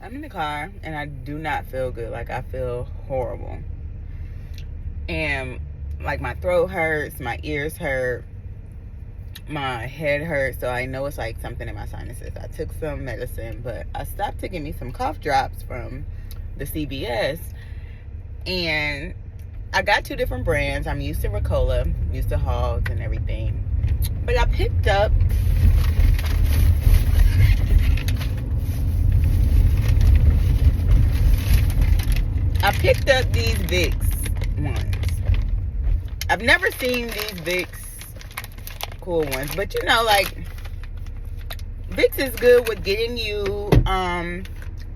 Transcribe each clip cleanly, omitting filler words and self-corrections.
I'm in the car and I do not feel good. Like, I feel horrible. And, like, my throat hurts, my ears hurt, my head hurts. So I know it's like something in my sinuses. I took some medicine, but I stopped taking me some cough drops from the CVS. And I got 2 different brands. I'm used to Ricola, used to Halls and everything. But I picked up these Vicks ones. I've never seen these Vicks cool ones, but you know, like, Vicks is good with getting you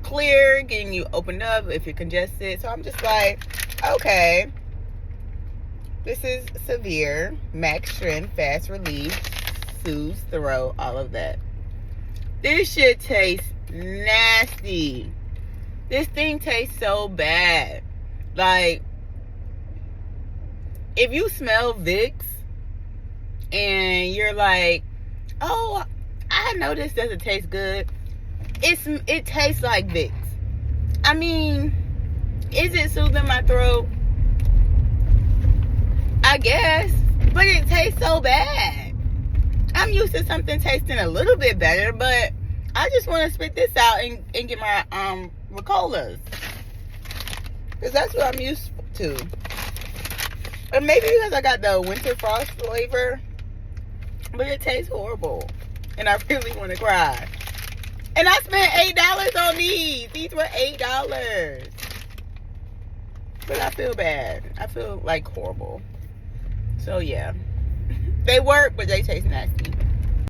clear, getting you opened up if you're congested. So I'm just like, okay, this is severe, max strength, fast relief, soothes throat, all of that. This shit tastes nasty. This thing tastes so bad. Like, if you smell Vicks and you're like, oh, I know this doesn't taste good, it tastes like Vicks. I mean, is it soothing my throat? I guess, but it tastes so bad. I'm used to something tasting a little bit better, but I just want to spit this out and get my Ricolas, because that's what I'm used to. Or maybe because I got the winter frost flavor, but it tastes horrible, and I really want to cry. And I spent $8 on these. These were $8, but I feel bad. I feel like horrible. So yeah, they work, but they taste nasty.